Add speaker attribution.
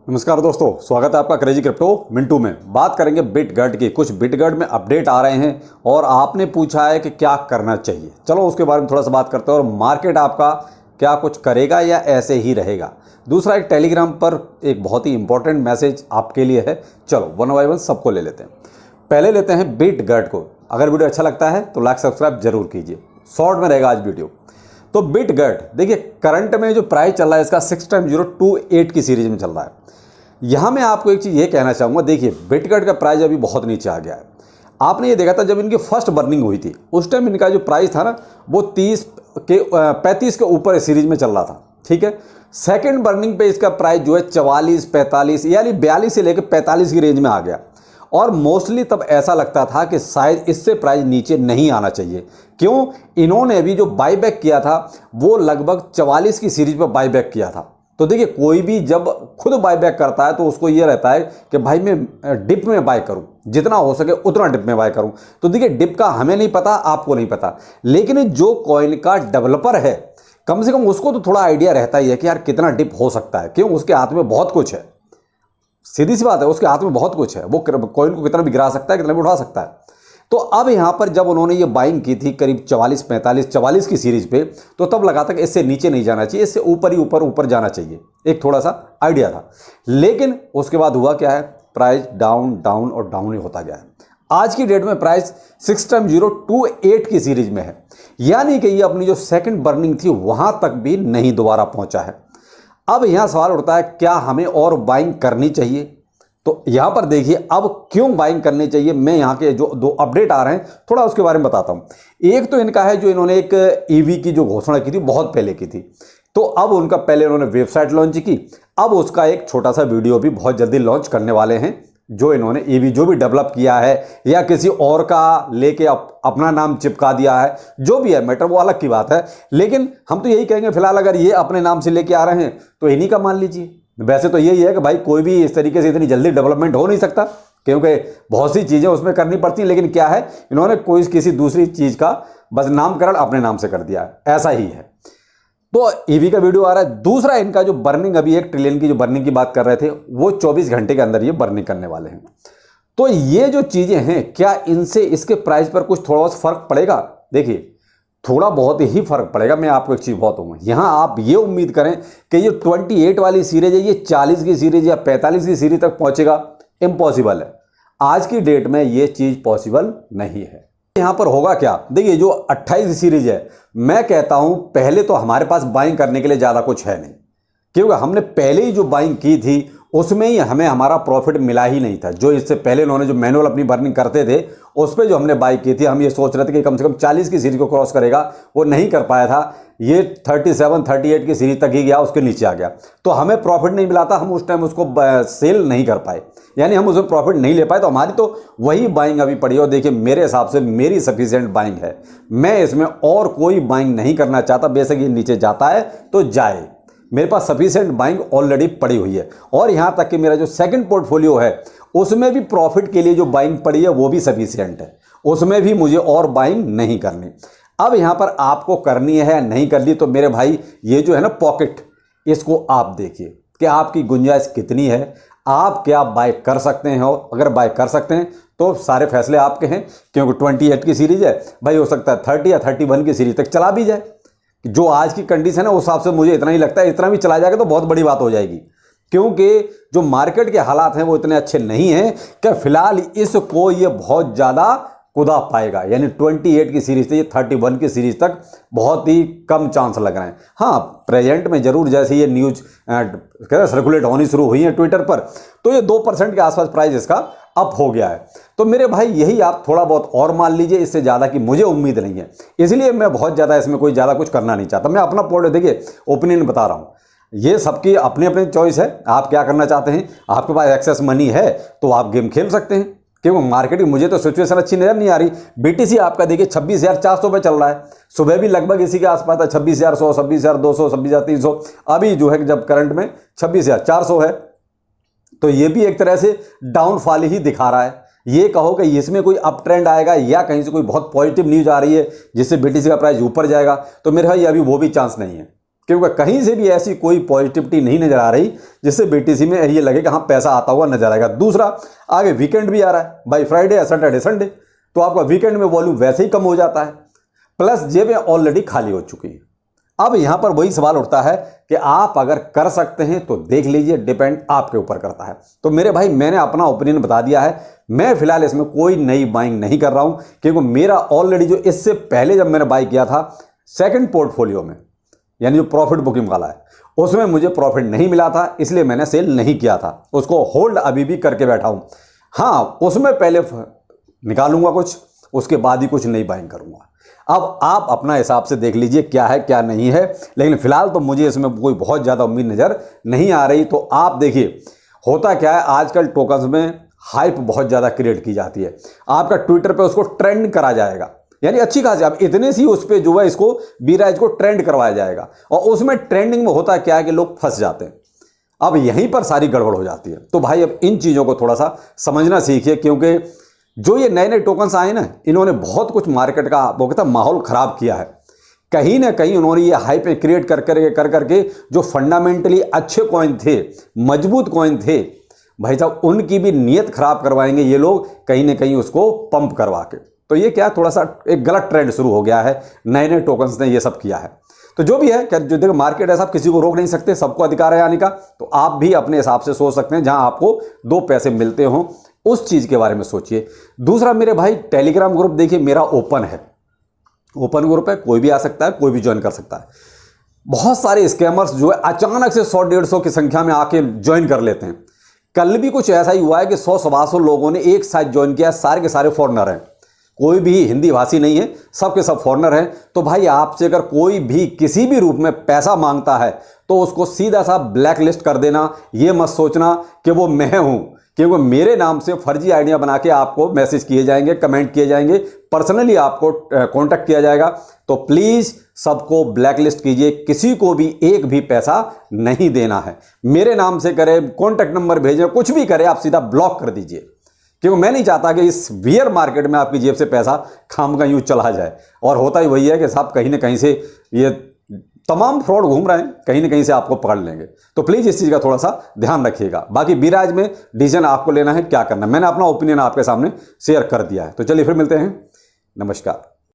Speaker 1: नमस्कार दोस्तों, स्वागत है आपका क्रेजी क्रिप्टो मिंटू में। बात करेंगे बिटगट की। कुछ बिटगट में अपडेट आ रहे हैं और आपने पूछा है कि क्या करना चाहिए। चलो उसके बारे में थोड़ा सा बात करते हैं और मार्केट आपका क्या कुछ करेगा या ऐसे ही रहेगा। दूसरा, एक टेलीग्राम पर एक बहुत ही इंपॉर्टेंट मैसेज आपके लिए है। चलो वन बाय वन सबको ले लेते हैं। पहले लेते हैं बिटगट को। अगर वीडियो अच्छा लगता है तो लाइक सब्सक्राइब जरूर कीजिए। शॉर्ट में रहेगा आज वीडियो। तो बिटगट देखिए, करंट में जो प्राइस चल रहा है इसका 6x028 की सीरीज में चल रहा है। यहाँ मैं आपको एक चीज़ ये कहना चाहूँगा, देखिए बिटगट का प्राइस अभी बहुत नीचे आ गया है। आपने ये देखा था जब इनकी फर्स्ट बर्निंग हुई थी उस टाइम इनका जो प्राइस था ना वो 35 के ऊपर सीरीज में चल रहा था, ठीक है। सेकंड बर्निंग पे इसका प्राइस जो है 44, 45 यानी 42 से लेकर 45 की रेंज में आ गया। और मोस्टली तब ऐसा लगता था कि शायद इससे प्राइस नीचे नहीं आना चाहिए। क्यों? इन्होंने अभी जो बाईबैक किया था वो लगभग 44 की सीरीज पर बाईबैक किया था। तो देखिए, कोई भी जब खुद बाईबैक करता है तो उसको ये रहता है कि भाई मैं डिप में बाय करूं, जितना हो सके उतना डिप में बाय करूं। तो देखिए, डिप का हमें नहीं पता, आपको नहीं पता, लेकिन जो कॉइन का डेवलपर है कम से कम उसको तो थोड़ा आइडिया रहता ही है कि यार कितना डिप हो सकता है। क्यों? उसके हाथ में बहुत कुछ है। सीधी सी बात है, उसके हाथ में बहुत कुछ है। वो कॉइन को कितना भी गिरा सकता है, कितना भी उठा सकता है। तो अब यहाँ पर जब उन्होंने ये बाइंग की थी करीब 44, 45, 44 की सीरीज पे, तो तब लगा था कि इससे नीचे नहीं जाना चाहिए, इससे ऊपर ही ऊपर जाना चाहिए। एक थोड़ा सा आइडिया था। लेकिन उसके बाद हुआ क्या है, प्राइस डाउन डाउन और डाउन ही होता गया है। आज की डेट में प्राइस 6x028 की सीरीज में है, यानी कि ये अपनी जो सेकंड बर्निंग थी वहां तक भी नहीं दोबारा पहुंचा है। अब यहां सवाल उठता है, क्या हमें और बाइंग करनी चाहिए? तो यहां पर देखिए, अब क्यों बाइंग करनी चाहिए, मैं यहां के जो दो अपडेट आ रहे हैं थोड़ा उसके बारे में बताता हूं। एक तो इनका है, जो इन्होंने एक ईवी की जो घोषणा की थी बहुत पहले की थी, तो अब उनका पहले उन्होंने वेबसाइट लॉन्च की। अब उसका एक छोटा सा वीडियो भी बहुत जल्दी लॉन्च करने वाले हैं। जो इन्होंने ईवी जो भी डेवलप किया है या किसी और का लेके अपना नाम चिपका दिया है, जो भी है मैटर, वो अलग की बात है। लेकिन हम तो यही कहेंगे, फिलहाल अगर ये अपने नाम से लेके आ रहे हैं तो इन्हीं का मान लीजिए। वैसे तो यही है कि भाई कोई भी इस तरीके से इतनी जल्दी डेवलपमेंट हो नहीं सकता, क्योंकि बहुत सी चीज़ें उसमें करनी पड़ती हैं। लेकिन क्या है, इन्होंने कोई किसी दूसरी चीज़ का बस नामकरण अपने नाम से कर दिया है, ऐसा ही है। तो ईवी का वीडियो आ रहा है। दूसरा, इनका जो बर्निंग अभी 1 ट्रिलियन की जो बर्निंग की बात कर रहे थे, वो 24 घंटे के अंदर ये बर्निंग करने वाले हैं। तो ये जो चीज़ें हैं, क्या इनसे इसके प्राइस पर कुछ थोड़ा बहुत फर्क पड़ेगा? देखिए, थोड़ा बहुत ही फर्क पड़ेगा। मैं आपको एक चीज़ बताऊंगा, यहाँ आप ये उम्मीद करें कि ये 28 वाली सीरीज है ये 40 की सीरीज या 45 की सीरीज तक पहुंचेगा, इम्पॉसिबल है। आज की डेट में ये चीज़ पॉसिबल नहीं है। यहाँ पर होगा क्या, देखिए जो 28 सीरीज है, मैं कहता हूँ पहले तो हमारे पास बाइंग करने के लिए ज़्यादा कुछ है नहीं, क्योंकि हमने पहले ही जो बाइंग की थी उसमें ही हमें हमारा प्रॉफिट मिला ही नहीं था। जो इससे पहले उन्होंने जो मैनुअल अपनी बर्निंग करते थे उस पर जो हमने बाई की थी, हम ये सोच रहे थे कि कम से कम 40 की सीरीज को क्रॉस करेगा, वो नहीं कर पाया था। ये 37, 38 की सीरीज तक ही गया, उसके नीचे आ गया। तो हमें प्रॉफिट नहीं मिला था, हम उस टाइम उसको सेल नहीं कर पाए, यानी हम उसमें प्रॉफिट नहीं ले पाए। तो हमारी तो वही बाइंग अभी पड़ी है। और देखिए, मेरे हिसाब से मेरी सफिशिएंट बाइंग है। मैं इसमें और कोई बाइंग नहीं करना चाहता। बेशक ये नीचे जाता है तो जाए, मेरे पास सफिशिएंट बाइंग ऑलरेडी पड़ी हुई है। और यहाँ तक कि मेरा जो सेकंड पोर्टफोलियो है उसमें भी प्रॉफिट के लिए जो बाइंग पड़ी है वो भी सफिशिएंट है, उसमें भी मुझे और बाइंग नहीं करनी। अब यहाँ पर आपको करनी है या नहीं करनी, तो मेरे भाई ये जो है ना पॉकेट, इसको आप देखिए कि आपकी गुंजाइश कितनी है, आप क्या बाय कर सकते हैं। और अगर बाय कर सकते हैं तो सारे फैसले आपके हैं, क्योंकि 28 की सीरीज है भाई, हो सकता है 30 या 31 की सीरीज तक चला भी जाए। जो आज की कंडीशन है उस हिसाब से मुझे इतना ही लगता है, इतना भी चला जाएगा तो बहुत बड़ी बात हो जाएगी, क्योंकि जो मार्केट के हालात हैं वो इतने अच्छे नहीं हैं कि फिलहाल इसको ये बहुत ज़्यादा कूदा पाएगा। यानी 28 की सीरीज से ये 31 की सीरीज तक बहुत ही कम चांस लग रहे हैं। हाँ, प्रेजेंट में जरूर जैसे ये न्यूज सर्कुलेट होनी शुरू हुई है ट्विटर पर, तो ये 2% के आसपास प्राइस इसका अप हो गया है। तो मेरे भाई यही आप थोड़ा बहुत और मान लीजिए, इससे ज़्यादा की मुझे उम्मीद नहीं है। इसलिए मैं बहुत ज़्यादा इसमें कोई ज़्यादा कुछ करना नहीं चाहता। मैं अपना पॉइंट देखिए ओपिनियन बता रहा हूँ, ये सबकी अपनी अपनी चॉइस है। आप क्या करना चाहते हैं, आपके पास एक्सेस मनी है तो आप गेम खेल सकते हैं, क्योंकि मार्केट की मुझे तो सिचुएशन अच्छी नजर नहीं आ रही। बीटीसी आपका देखिए 26,400 पे चल रहा है, सुबह भी लगभग इसी के आसपास था, 26,100, 26,200, 26,300। अभी जो है जब करंट में 26,400 है, तो ये भी एक तरह से डाउनफॉल ही दिखा रहा है। ये कहो कि इसमें कोई अप ट्रेंड आएगा या कहीं से कोई बहुत पॉजिटिव न्यूज आ रही है जिससे बीटीसी का प्राइस ऊपर जाएगा, तो मेरे भाई अभी वो भी चांस नहीं है। क्योंकि कहीं से भी ऐसी कोई पॉजिटिविटी नहीं नजर आ रही जिससे बीटीसी में ये लगे कि हाँ पैसा आता हुआ नजर आएगा। दूसरा, आगे वीकेंड भी आ रहा है भाई, फ्राइडे या सैटरडे संडे, तो आपका वीकेंड में वॉल्यूम वैसे ही कम हो जाता है, प्लस जेबें ऑलरेडी खाली हो चुकी हैं। अब यहां पर वही सवाल उठता है कि आप अगर कर सकते हैं तो देख लीजिए, डिपेंड आपके ऊपर करता है। तो मेरे भाई, मैंने अपना ओपिनियन बता दिया है, मैं फिलहाल इसमें कोई नई बाइंग नहीं कर रहा हूं, क्योंकि मेरा ऑलरेडी जो इससे पहले जब मैंने बाई किया था सेकंड पोर्टफोलियो में, यानी जो प्रॉफिट बुकिंग वाला है, उसमें मुझे प्रॉफिट नहीं मिला था, इसलिए मैंने सेल नहीं किया था, उसको होल्ड अभी भी करके बैठा हूं। हाँ, उसमें पहले निकालूंगा कुछ, उसके बाद ही कुछ नई बाइंग करूंगा। अब आप अपना हिसाब से देख लीजिए क्या है क्या नहीं है, लेकिन फिलहाल तो मुझे इसमें कोई बहुत ज़्यादा उम्मीद नज़र नहीं आ रही। तो आप देखिए होता क्या है, आजकल टोकन्स में हाइप बहुत ज़्यादा क्रिएट की जाती है, आपका ट्विटर पे उसको ट्रेंड करा जाएगा, यानी अच्छी खासी अब इतने सी उस पर जो है इसको बीराइज को ट्रेंड करवाया जाएगा, और उसमें ट्रेंडिंग में होता क्या है कि लोग फंस जाते हैं। अब यहीं पर सारी गड़बड़ हो जाती है। तो भाई अब इन चीज़ों को थोड़ा सा समझना सीखिए, क्योंकि जो ये नए नए टोकन्स आए ना, इन्होंने बहुत कुछ मार्केट का वो कहता माहौल खराब किया है। कहीं ना कहीं उन्होंने ये हाइप क्रिएट कर करके जो फंडामेंटली अच्छे कॉइन थे, मजबूत कॉइन थे, भाई साहब उनकी भी नीयत खराब करवाएंगे ये लोग, कहीं ना कहीं उसको पंप करवा के। तो ये क्या थोड़ा सा एक गलत ट्रेंड शुरू हो गया है, नए नए टोकन्स ने ये सब किया है। तो जो भी है, क्या जो देखो मार्केट है साहब, किसी को रोक नहीं सकते, सबको अधिकार है आने का। तो आप भी अपने हिसाब से सोच सकते हैं, जहां आपको 2 पैसे मिलते हों उस चीज के बारे में सोचिए। दूसरा मेरे भाई, टेलीग्राम ग्रुप देखिए मेरा ओपन है, ओपन ग्रुप है, कोई भी आ सकता है, कोई भी ज्वाइन कर सकता है। बहुत सारे स्कैमर्स जो है अचानक से 100-150 की संख्या में आके ज्वाइन कर लेते हैं। कल भी कुछ ऐसा ही हुआ है कि 100-125 लोगों ने एक साथ ज्वाइन किया, सारे के सारे फॉरेनर हैं, कोई भी हिंदी भाषी नहीं है, सबके सब फॉरेनर हैं। तो भाई आपसे अगर कोई भी किसी भी रूप में पैसा मांगता है तो उसको सीधा सा ब्लैक लिस्ट कर देना। ये मत सोचना कि वो मैं हूं, क्योंकि मेरे नाम से फर्जी आइडिया बना के आपको मैसेज किए जाएंगे, कमेंट किए जाएंगे, पर्सनली आपको कांटेक्ट किया जाएगा। तो प्लीज सबको ब्लैक लिस्ट कीजिए, किसी को भी एक भी पैसा नहीं देना है। मेरे नाम से करे, कांटेक्ट नंबर भेजें, कुछ भी करे, आप सीधा ब्लॉक कर दीजिए, क्योंकि मैं नहीं चाहता कि इस वियर मार्केट में आपकी जेब से पैसा खाम का यूं चला जाए। और होता ही वही है कि साहब कहीं ना कहीं से ये तमाम फ्रॉड घूम रहे हैं, कहीं ना कहीं से आपको पकड़ लेंगे। तो प्लीज़ इस चीज़ का थोड़ा सा ध्यान रखिएगा। बाकी बीराज में डिसीजन आपको लेना है, क्या करना है। मैंने अपना ओपिनियन आपके सामने शेयर कर दिया है। तो चलिए फिर मिलते हैं, नमस्कार।